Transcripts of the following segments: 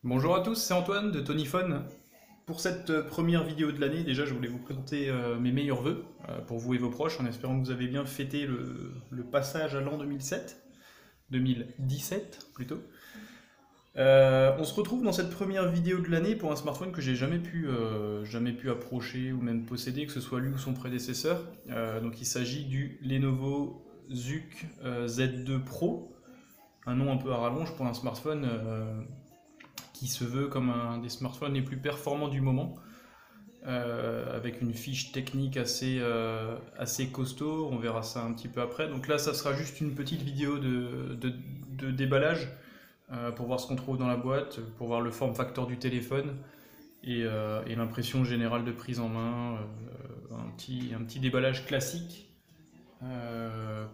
Bonjour à tous, c'est Antoine de Tonyphone. Pour cette première vidéo de l'année, déjà je voulais vous présenter mes meilleurs vœux pour vous et vos proches, en espérant que vous avez bien fêté le passage à l'an 2017 plutôt. On se retrouve dans cette première vidéo de l'année pour un smartphone que j'ai jamais pu approcher ou même posséder, que ce soit lui ou son prédécesseur. Donc il s'agit du Lenovo Zuk Z2 Pro, un nom un peu à rallonge pour un smartphone qui se veut comme un des smartphones les plus performants du moment, avec une fiche technique assez costaud. On verra ça un petit peu après. Donc là, ça sera juste une petite vidéo de déballage pour voir ce qu'on trouve dans la boîte, pour voir le form factor du téléphone et l'impression générale de prise en main. Un petit déballage classique,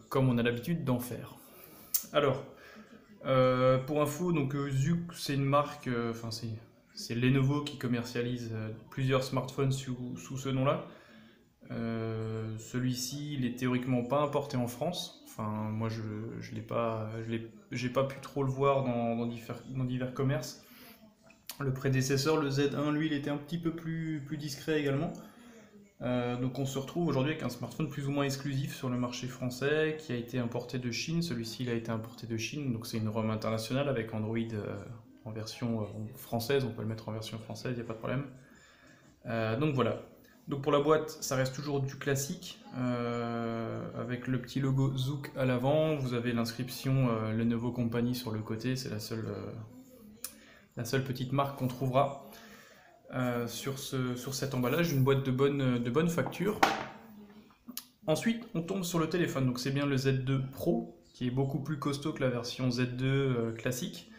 comme on a l'habitude d'en faire. Alors, pour info, donc Zuk, c'est une marque, c'est Lenovo qui commercialise plusieurs smartphones sous ce nom-là. Celui-ci, il est théoriquement pas importé en France. Enfin, moi, je l'ai pas, j'ai pas pu trop le voir dans divers commerces. Le prédécesseur, le Z1, lui, il était un petit peu plus discret également. Donc on se retrouve aujourd'hui avec un smartphone plus ou moins exclusif sur le marché français qui a été importé de Chine. Celui-ci il a été importé de Chine, donc c'est une ROM internationale avec Android en version française. On peut le mettre en version française, il n'y a pas de problème. Donc voilà. Donc pour la boîte, ça reste toujours du classique avec le petit logo Zouk à l'avant. Vous avez l'inscription Lenovo Company sur le côté. C'est la seule petite marque qu'on trouvera sur cet emballage, une boîte de bonne facture. Ensuite, on tombe sur le téléphone, donc c'est bien le Z2 Pro, qui est beaucoup plus costaud que la version Z2 classique.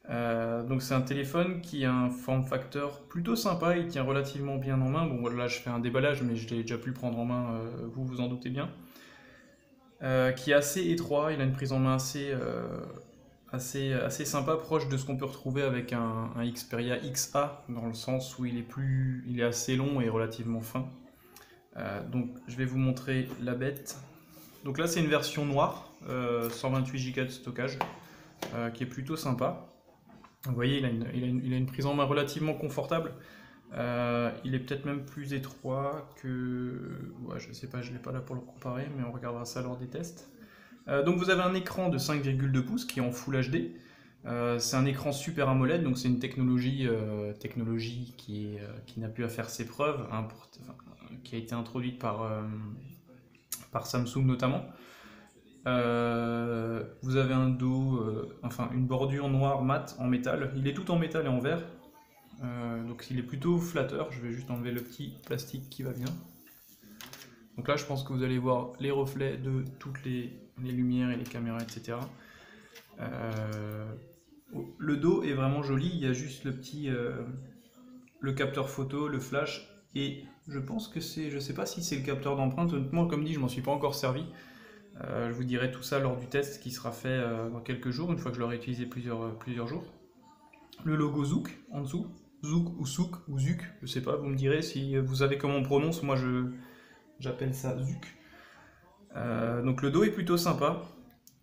Donc c'est un téléphone qui a un form factor plutôt sympa, il tient relativement bien en main. Bon voilà, je fais un déballage, mais je l'ai déjà pu le prendre en main, vous vous en doutez bien. Qui est assez étroit, il a une prise en main assez sympa, proche de ce qu'on peut retrouver avec un Xperia XA, dans le sens où il est assez long et relativement fin. Donc je vais vous montrer la bête. Donc là c'est une version noire, 128 Go de stockage, qui est plutôt sympa. Vous voyez, il a une prise en main relativement confortable. Il est peut-être même plus étroit que... Ouais, je sais pas, je ne l'ai pas là pour le comparer, mais on regardera ça lors des tests. Donc vous avez un écran de 5,2 pouces qui est en Full HD. C'est un écran Super AMOLED, donc c'est une technologie qui n'a plus à faire ses preuves, hein, qui a été introduite par Samsung notamment. Vous avez un dos, une bordure noire mat en métal. Il est tout en métal et en verre, donc il est plutôt flatteur. Je vais juste enlever le petit plastique qui va bien. Donc là, je pense que vous allez voir les reflets de toutes les lumières et les caméras, etc. Le dos est vraiment joli. Il y a juste le capteur photo, le flash, et je pense que c'est, je sais pas si c'est le capteur d'empreinte. Honnêtement, comme dit, je m'en suis pas encore servi. Je vous dirai tout ça lors du test qui sera fait dans quelques jours, une fois que je l'aurai utilisé plusieurs jours. Le logo Zouk en dessous, Zouk ou Souk ou Zuk, je sais pas, vous me direz si vous savez comment on prononce, moi j'appelle ça Zuk. Donc le dos est plutôt sympa,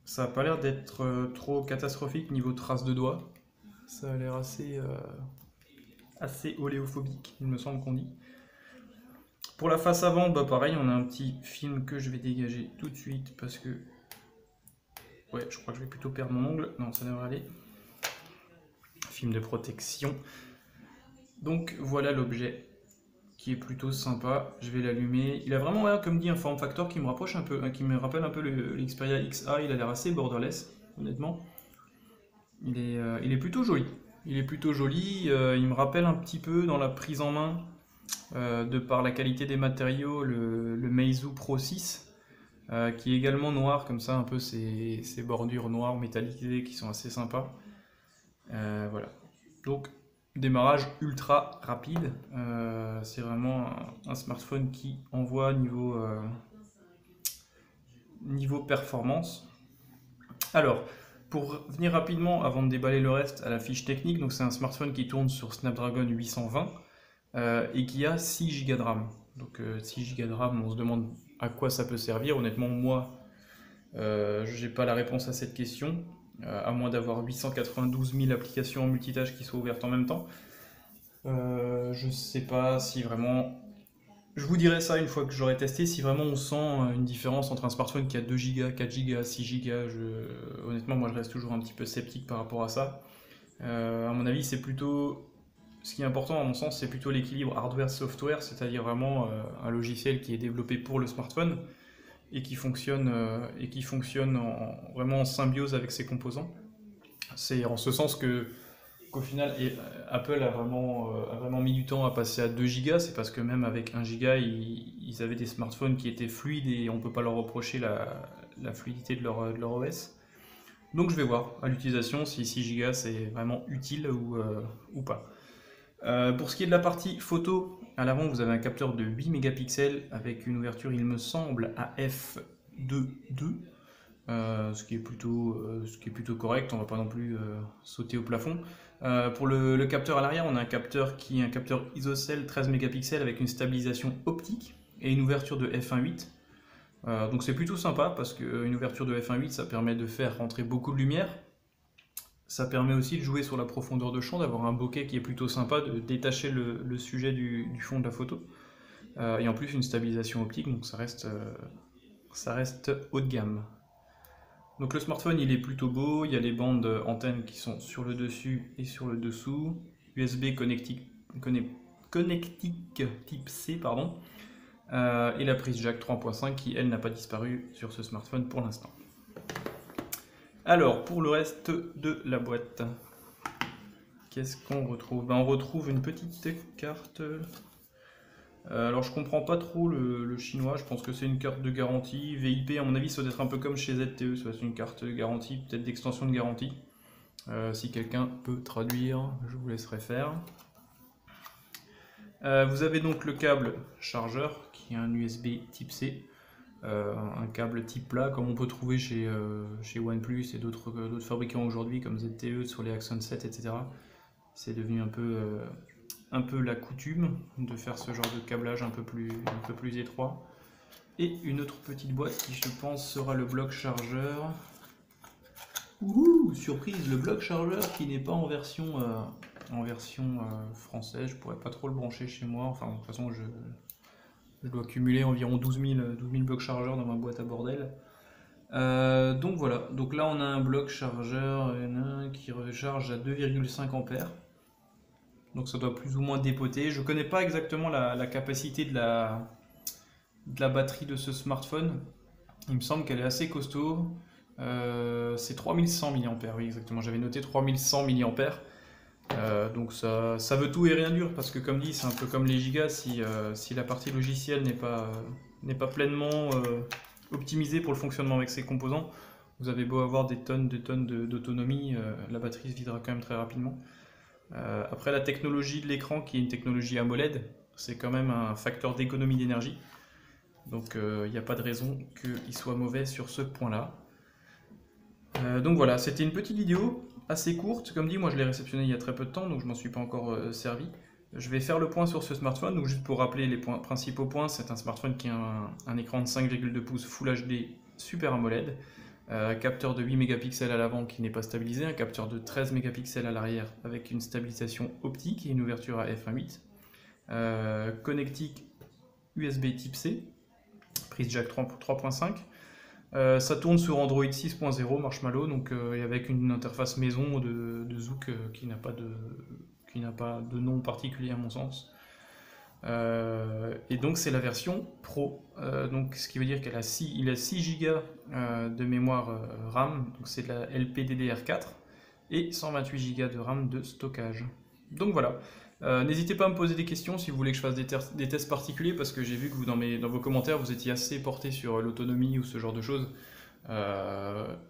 ça a pas l'air d'être trop catastrophique niveau traces de doigts, ça a l'air assez oléophobique, il me semble qu'on dit. Pour la face avant, bah pareil, on a un petit film que je vais dégager tout de suite parce que... Ouais, je crois que je vais plutôt perdre mon ongle. Non, ça devrait aller. Film de protection. Donc voilà l'objet qui est plutôt sympa. Je vais l'allumer. Il a vraiment, comme dit, un form factor qui me rapproche un peu, qui me rappelle un peu le Xperia XA. Il a l'air assez borderless, honnêtement. Il est plutôt joli. Il est plutôt joli. Il me rappelle un petit peu dans la prise en main, de par la qualité des matériaux, le Meizu Pro 6, qui est également noir, comme ça, un peu ces bordures noires métallisées qui sont assez sympas. Voilà. Donc, démarrage ultra rapide. C'est vraiment un smartphone qui envoie niveau performance. Alors, pour venir rapidement, avant de déballer le reste, à la fiche technique, donc c'est un smartphone qui tourne sur Snapdragon 820 et qui a 6 Go de RAM. Donc 6 Go de RAM, on se demande à quoi ça peut servir. Honnêtement, moi, j'ai pas la réponse à cette question. à moins d'avoir 892 000 applications en multitâche qui soient ouvertes en même temps. Je sais pas si vraiment... Je vous dirai ça une fois que j'aurai testé, si vraiment on sent une différence entre un smartphone qui a 2 Go, 4 Go, 6 Go. Honnêtement, moi je reste toujours un petit peu sceptique par rapport à ça. À mon avis, c'est plutôt... Ce qui est important à mon sens, c'est plutôt l'équilibre hardware-software, c'est-à-dire vraiment un logiciel qui est développé pour le smartphone et qui fonctionne, vraiment en symbiose avec ses composants. C'est en ce sens qu'au final, Apple a vraiment mis du temps à passer à 2 Go, c'est parce que même avec 1 Go, ils avaient des smartphones qui étaient fluides et on ne peut pas leur reprocher la fluidité de leur OS. Donc je vais voir à l'utilisation si 6 Go c'est vraiment utile ou pas. Pour ce qui est de la partie photo, à l'avant vous avez un capteur de 8 mégapixels avec une ouverture, il me semble, à f2.2, ce qui est plutôt correct, on ne va pas non plus sauter au plafond. Pour le capteur à l'arrière, on a un capteur qui est un capteur isocèle 13 mégapixels avec une stabilisation optique et une ouverture de f1.8. Donc c'est plutôt sympa parce qu'une ouverture de f1.8 ça permet de faire rentrer beaucoup de lumière. Ça permet aussi de jouer sur la profondeur de champ, d'avoir un bokeh qui est plutôt sympa, de détacher le sujet du fond de la photo. Et en plus une stabilisation optique, donc ça reste haut de gamme. Donc le smartphone il est plutôt beau, il y a les bandes antennes qui sont sur le dessus et sur le dessous, USB connectique type C, pardon, et la prise jack 3.5 qui elle n'a pas disparu sur ce smartphone pour l'instant. Alors, pour le reste de la boîte, qu'est-ce qu'on retrouve? On retrouve une petite carte. Alors, je comprends pas trop le chinois, je pense que c'est une carte de garantie. VIP, à mon avis, ça doit être un peu comme chez ZTE, ça doit être une carte de garantie, peut-être d'extension de garantie. Si quelqu'un peut traduire, je vous laisserai faire. Vous avez donc le câble chargeur, qui est un USB type C. Un câble type plat comme on peut trouver chez OnePlus et d'autres fabricants aujourd'hui comme ZTE sur les Axon 7, etc. C'est devenu un peu la coutume de faire ce genre de câblage un peu plus étroit. Et une autre petite boîte qui je pense sera le bloc chargeur. Ouh, surprise, le bloc chargeur qui n'est pas en version française. Je pourrais pas trop le brancher chez moi, enfin de toute façon je dois cumuler environ 12 000 blocs chargeurs dans ma boîte à bordel. Donc voilà, donc là on a un bloc chargeur qui recharge à 2,5 ampères. Donc ça doit plus ou moins dépoter. Je connais pas exactement la capacité de la batterie de ce smartphone. Il me semble qu'elle est assez costaud. C'est 3100 mAh, oui exactement, j'avais noté 3100 mAh. Donc ça veut tout et rien dire parce que comme dit c'est un peu comme les gigas, si la partie logicielle n'est pas pleinement optimisée pour le fonctionnement avec ses composants, vous avez beau avoir des tonnes d'autonomie, la batterie se videra quand même très rapidement. Après la technologie de l'écran qui est une technologie AMOLED, c'est quand même un facteur d'économie d'énergie, donc il n'y a pas de raison qu'il soit mauvais sur ce point là. Donc voilà, c'était une petite vidéo assez courte, comme dit, moi je l'ai réceptionné il y a très peu de temps, donc je m'en suis pas encore servi. Je vais faire le point sur ce smartphone, donc juste pour rappeler les principaux points, c'est un smartphone qui a un écran de 5,2 pouces Full HD Super AMOLED, capteur de 8 mégapixels à l'avant qui n'est pas stabilisé, un capteur de 13 mégapixels à l'arrière avec une stabilisation optique et une ouverture à f1.8, connectique USB type C, prise jack 3.5. Ça tourne sur Android 6.0 Marshmallow, donc avec une interface maison de Zouk qui n'a pas de nom particulier à mon sens. Et donc c'est la version Pro, donc ce qui veut dire qu'il a 6 Go de mémoire RAM, donc c'est de la LPDDR4 et 128 Go de RAM de stockage. Donc voilà. N'hésitez pas à me poser des questions si vous voulez que je fasse des tests particuliers, parce que j'ai vu que dans vos commentaires vous étiez assez porté sur l'autonomie ou ce genre de choses.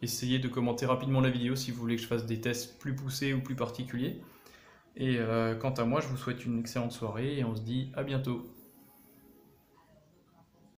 Essayez de commenter rapidement la vidéo si vous voulez que je fasse des tests plus poussés ou plus particuliers. Et quant à moi, je vous souhaite une excellente soirée et on se dit à bientôt.